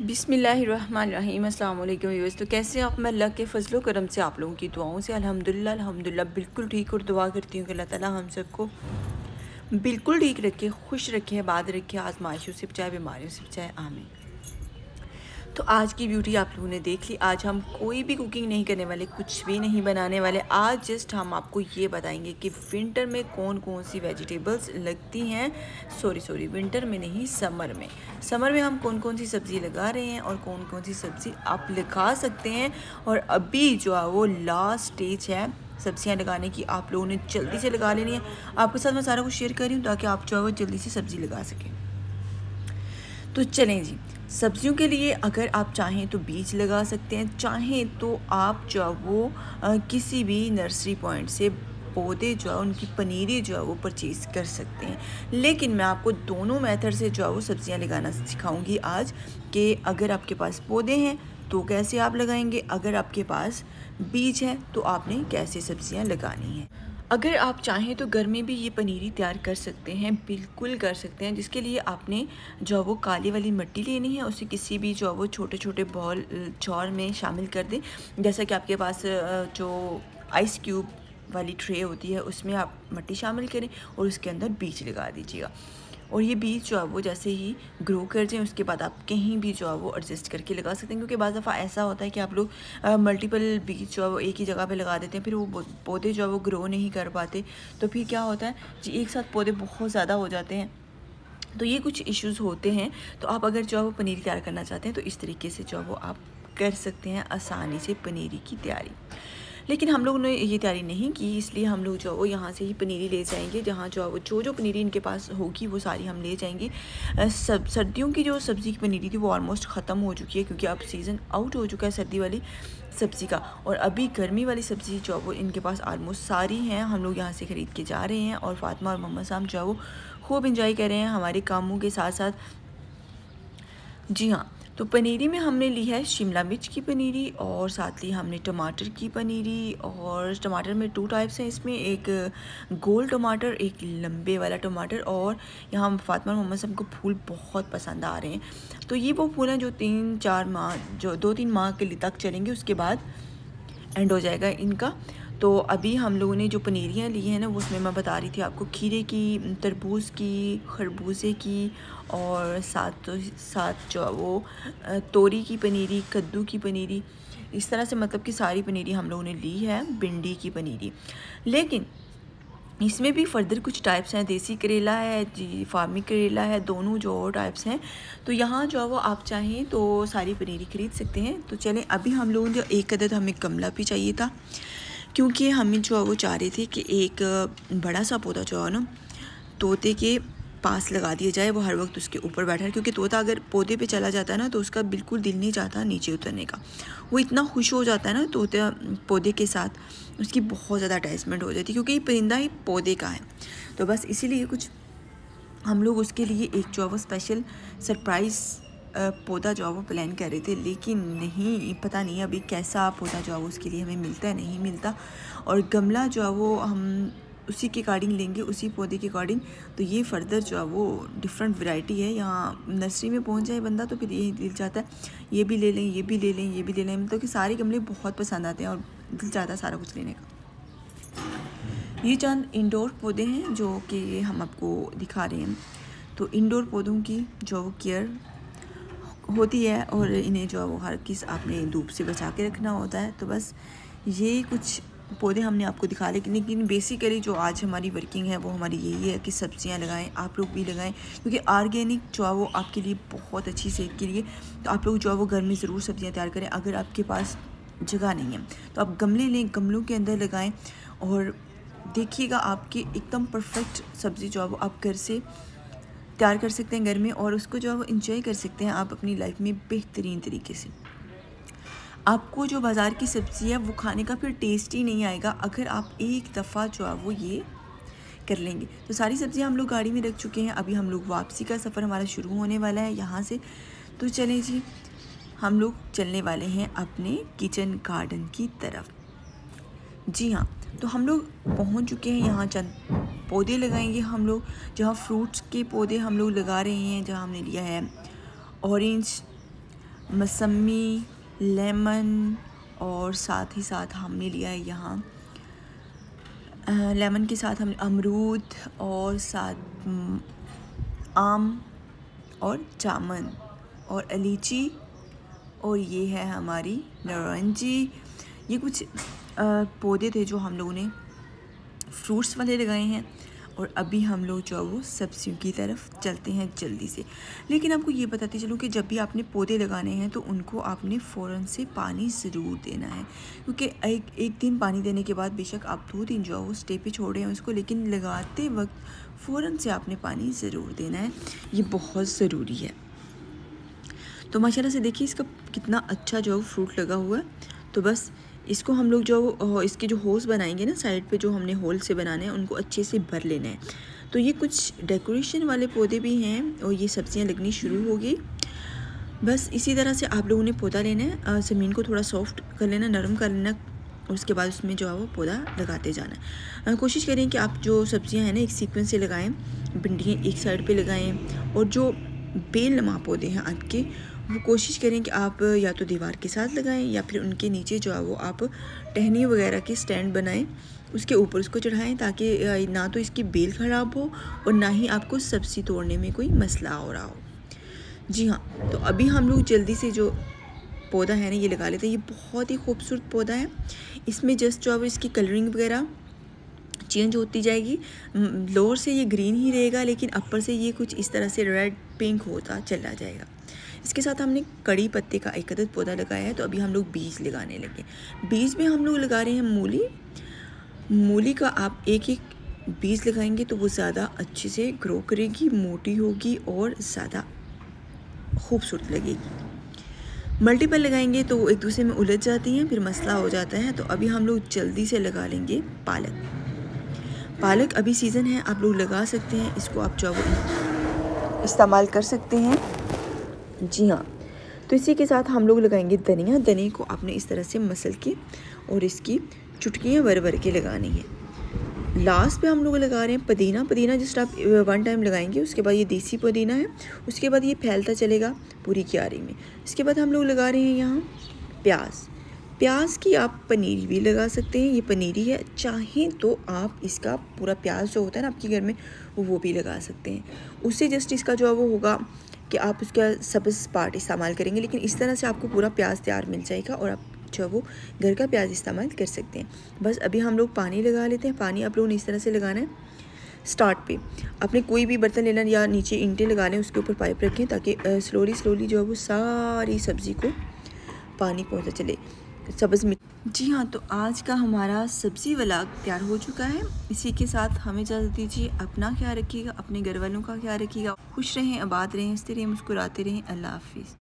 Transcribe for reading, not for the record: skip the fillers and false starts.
बिस्मिल्लाहिर्रहमानिर्रहीम। अस्सलाम वालेकुम व्यूअर्स। तो कैसे आप? मैं अल्लाह के फजलो करम से आप लोगों की दुआओं से अल्हम्दुलिल्लाह बिल्कुल ठीक, और दुआ करती हूँ कि अल्लाह ताला हम सबको बिल्कुल ठीक रखे, खुश रखे, आबाद रखे, आजमाइशों से बचाए, बीमारियों से बचाए, आमीन। तो आज की ब्यूटी आप लोगों ने देख ली। आज हम कोई भी कुकिंग नहीं करने वाले, कुछ भी नहीं बनाने वाले। आज जस्ट हम आपको ये बताएंगे कि विंटर में कौन कौन सी वेजिटेबल्स लगती हैं। सॉरी विंटर में नहीं, समर में। समर में हम कौन कौन सी सब्ज़ी लगा रहे हैं और कौन कौन सी सब्ज़ी आप लगा सकते हैं। और अभी जो है वो लास्ट स्टेज है सब्जियां लगाने की, आप लोगों ने जल्दी से लगा लेनी है। आपके साथ मैं सारा कुछ शेयर कर रही हूँ ताकि आप जो है वो जल्दी से सब्ज़ी लगा सकें। तो चलें जी, सब्जियों के लिए अगर आप चाहें तो बीज लगा सकते हैं, चाहें तो आप जो है वो किसी भी नर्सरी पॉइंट से पौधे जो है उनकी पनीरी जो है वो परचेज़ कर सकते हैं। लेकिन मैं आपको दोनों मेथड से जो है वो सब्जियां लगाना सिखाऊंगी आज, कि अगर आपके पास पौधे हैं तो कैसे आप लगाएंगे, अगर आपके पास बीज है तो आपने कैसे सब्जियां लगानी हैं। अगर आप चाहें तो घर में भी ये पनीरी तैयार कर सकते हैं, बिल्कुल कर सकते हैं। जिसके लिए आपने जो वो काली वाली मिट्टी लेनी है, उसे किसी भी जो वो छोटे छोटे बॉल जौर में शामिल कर दें। जैसा कि आपके पास जो आइस क्यूब वाली ट्रे होती है उसमें आप मिट्टी शामिल करें और उसके अंदर बीज लगा दीजिएगा। और ये बीज जो है वो जैसे ही ग्रो कर जाए उसके बाद आप कहीं भी जो है वो एडजस्ट करके लगा सकते हैं। क्योंकि बाज़ दफ़ा ऐसा होता है कि आप लोग मल्टीपल बीज जो है वो एक ही जगह पे लगा देते हैं, फिर वो पौधे जो है वो ग्रो नहीं कर पाते। तो फिर क्या होता है जी, एक साथ पौधे बहुत ज़्यादा हो जाते हैं, तो ये कुछ इश्यूज़ होते हैं। तो आप अगर जो है वो पनीर तैयार करना चाहते हैं तो इस तरीके से जो है वो आप कर सकते हैं आसानी से पनीरी की तैयारी। लेकिन हम लोगों ने ये तैयारी नहीं की, इसलिए हम लोग जो है वो यहाँ से ही पनीरी ले जाएंगे। जहाँ जो है वो जो पनीरी इनके पास होगी वो सारी हम ले जाएंगे। सर्दियों की जो सब्ज़ी की पनीरी थी वो ऑलमोस्ट ख़त्म हो चुकी है, क्योंकि अब सीज़न आउट हो चुका है सर्दी वाली सब्ज़ी का। और अभी गर्मी वाली सब्ज़ी जो है वो इनके पास ऑलमोस्ट सारी हैं, हम लोग यहाँ से ख़रीद के जा रहे हैं। और फातिमा और मोहम्मद साहब जो है वो खूब इंजॉय कर रहे हैं हमारे कामों के साथ साथ। जी हाँ, तो पनीरी में हमने ली है शिमला मिर्च की पनीरी, और साथ ली हमने टमाटर की पनीरी। और टमाटर में 2 टाइप्स हैं इसमें, एक गोल टमाटर, एक लंबे वाला टमाटर। और यहाँ फातिमा मोहम्मद साहब को फूल बहुत पसंद आ रहे हैं, तो ये वो फूल हैं जो 3-4 माह, जो 2-3 माह के लिए तक चलेंगे, उसके बाद एंड हो जाएगा इनका। तो अभी हम लोगों ने जो पनीरियाँ ली हैं ना, वो उसमें मैं बता रही थी आपको खीरे की, तरबूज की, खरबूजे की, और साथ जो वो तोरी की पनीरी, कद्दू की पनीरी, इस तरह से मतलब कि सारी पनीरी हम लोगों ने ली है। भिंडी की पनीरी, लेकिन इसमें भी फर्दर कुछ टाइप्स हैं। देसी करेला है जी, फार्मी करेला है, दोनों जो और टाइप्स हैं। तो यहाँ जो है वो आप चाहें तो सारी पनीरी ख़रीद सकते हैं। तो चलें, अभी हम लोगों ने एक अदद हमें गमला भी चाहिए था, क्योंकि हमें जो है वो चाह रहे थे कि एक बड़ा सा पौधा जो है ना तोते के पास लगा दिया जाए, वो हर वक्त उसके ऊपर बैठा है। क्योंकि तोता अगर पौधे पे चला जाता है ना तो उसका बिल्कुल दिल नहीं चाहता नीचे उतरने का। वो इतना खुश हो जाता है ना तोता पौधे के साथ, उसकी बहुत ज़्यादा अटैचमेंट हो जाती है, क्योंकि ये परिंदा ही पौधे का है। तो बस इसीलिए कुछ हम लोग उसके लिए एक जो है वो स्पेशल सरप्राइज़ पौधा जो है वो प्लान कर रहे थे। लेकिन नहीं, पता नहीं अभी कैसा पौधा जो है वो उसके लिए हमें मिलता है, नहीं मिलता। और गमला जो है वो हम उसी के अकॉर्डिंग लेंगे, उसी पौधे के अकॉर्डिंग। तो ये फर्दर जो है वो डिफरेंट वैरायटी है। यहाँ नर्सरी में पहुँच जाए बंदा तो फिर यही दिल चाहता है ये भी ले लें, ये भी ले लें, ये भी ले लें। मतलब कि सारे गमले बहुत पसंद आते हैं और दिल चाहता है सारा कुछ लेने का। ये चंद इंडोर पौधे हैं जो कि हम आपको दिखा रहे हैं। तो इंडोर पौधों की जो केयर होती है, और इन्हें जो है वो हर किस आपने धूप से बचा के रखना होता है। तो बस ये कुछ पौधे हमने आपको दिखा, लेकिन बेसिकली जो आज हमारी वर्किंग है वो हमारी यही है कि सब्जियां लगाएं, आप लोग भी लगाएं। क्योंकि ऑर्गेनिक जो है वो आपके लिए बहुत अच्छी सेहत के लिए। तो आप लोग जो है वो घर में ज़रूर सब्जियां तैयार करें। अगर आपके पास जगह नहीं है तो आप गमले लें, गमलों के अंदर लगाएं, और देखिएगा आपकी एकदम परफेक्ट सब्ज़ी जो है वो आप घर से तैयार कर सकते हैं घर में, और उसको जो है वो इंजॉय कर सकते हैं आप अपनी लाइफ में बेहतरीन तरीके से। आपको जो बाज़ार की सब्ज़ी है वो खाने का फिर टेस्ट ही नहीं आएगा अगर आप एक दफ़ा जो है वो ये कर लेंगे। तो सारी सब्ज़ियां हम लोग गाड़ी में रख चुके हैं, अभी हम लोग वापसी का सफ़र हमारा शुरू होने वाला है यहाँ से। तो चलें जी, हम लोग चलने वाले हैं अपने किचन गार्डन की तरफ। जी हाँ, तो हम लोग पहुँच चुके हैं। यहाँ चंद पौधे लगाएंगे हम लोग, जहाँ फ्रूट्स के पौधे हम लोग लगा रहे हैं। जहाँ हमने लिया है ऑरेंज मौसमी, लेमन और साथ ही साथ हमने लिया है यहाँ लेमन के साथ हमने अमरूद और साथ आम और जामुन और लीची और ये है हमारी नारंगी। ये कुछ पौधे थे जो हम लोगों ने फ्रूट्स वाले लगाए हैं और अभी हम लोग जो वो सब्जियों की तरफ चलते हैं जल्दी से। लेकिन आपको ये बताती चलूँ कि जब भी आपने पौधे लगाने हैं तो उनको आपने फ़ौरन से पानी ज़रूर देना है, क्योंकि एक दिन पानी देने के बाद बेशक आप 2 दिन जो वो स्टे पे छोड़ रहे हैं उसको, लेकिन लगाते वक्त फ़ौरन से आपने पानी ज़रूर देना है। ये बहुत ज़रूरी है। तो माशाल्लाह से देखिए इसका कितना अच्छा जो फ्रूट लगा हुआ है। तो बस इसको हम लोग जो इसके जो होल्स बनाएंगे ना साइड पे, जो हमने होल से बनाने हैं उनको अच्छे से भर लेना है। तो ये कुछ डेकोरेशन वाले पौधे भी हैं और ये सब्जियां लगनी शुरू हो गई। बस इसी तरह से आप लोगों ने पौधा लेना है, ज़मीन को थोड़ा सॉफ्ट कर लेना, नरम कर लेना, उसके बाद उसमें जो है वो पौधा लगाते जाना है। कोशिश करें कि आप जो सब्जियां हैं ना एक सीक्वेंस से लगाएं, भिंडियाँ एक साइड पे लगाएं और जो बेलनुमा पौधे हैं आपके वो कोशिश करें कि आप या तो दीवार के साथ लगाएं या फिर उनके नीचे जो है वो आप टहनी वगैरह के स्टैंड बनाएं, उसके ऊपर उसको चढ़ाएं ताकि ना तो इसकी बेल ख़राब हो और ना ही आपको सब्ज़ी तोड़ने में कोई मसला हो रहा हो। जी हाँ, तो अभी हम लोग जल्दी से जो पौधा है ना ये लगा लेते हैं। ये बहुत ही खूबसूरत पौधा है। इसमें जस्ट जो है इसकी कलरिंग वगैरह चेंज होती जाएगी। लोअर से ये ग्रीन ही रहेगा लेकिन अपर से ये कुछ इस तरह से रेड पिंक होता चला जाएगा। इसके साथ हमने कड़ी पत्ते का एक अदद पौधा लगाया है। तो अभी हम लोग बीज लगाने लगे। बीज में हम लोग लगा रहे हैं मूली का आप एक बीज लगाएंगे तो वो ज़्यादा अच्छे से ग्रो करेगी, मोटी होगी और ज़्यादा खूबसूरत लगेगी। मल्टीपल लगाएंगे तो वो एक दूसरे में उलझ जाती हैं, फिर मसला हो जाता है। तो अभी हम लोग जल्दी से लगा लेंगे पालक अभी सीज़न है, आप लोग लगा सकते हैं। इसको आप जो इस्तेमाल कर सकते हैं। जी हाँ, तो इसी के साथ हम लोग लगाएंगे धनिया को आपने इस तरह से मसल के और इसकी चुटकियाँ भर के लगानी है। लास्ट पे हम लोग लगा रहे हैं पुदीना जस्ट आप 1 टाइम लगाएंगे, उसके बाद ये देसी पुदीना है, उसके बाद ये फैलता चलेगा पूरी क्यारी में। इसके बाद हम लोग लगा रहे हैं यहाँ प्याज की आप पनीर भी लगा सकते हैं। ये पनीरी है, चाहें तो आप इसका पूरा प्याज जो होता है ना आपके घर में वो भी लगा सकते हैं। उससे जस्ट इसका जो है वो होगा कि आप उसका सब्ज़ पार्ट इस्तेमाल करेंगे, लेकिन इस तरह से आपको पूरा प्याज तैयार मिल जाएगा और आप जो है वो घर का प्याज इस्तेमाल कर सकते हैं। बस अभी हम लोग पानी लगा लेते हैं। पानी आप लोगों ने इस तरह से लगाना है। स्टार्ट पे आपने कोई भी बर्तन लेना या नीचे ईंटें लगा लें, उसके ऊपर पाइप रखें ताकि स्लोली जो है वो सारी सब्ज़ी को पानी पहुँचता चले सब्ज़ में। जी हाँ, तो आज का हमारा सब्ज़ी व्लॉग तैयार हो चुका है। इसी के साथ हमें इजाज़त दीजिए। अपना ख्याल रखिएगा, अपने घर वालों का ख्याल रखिएगा। खुश रहें, आबाद रहें, हंसते रहें, मुस्कुराते रहें। अल्लाह हाफिज़।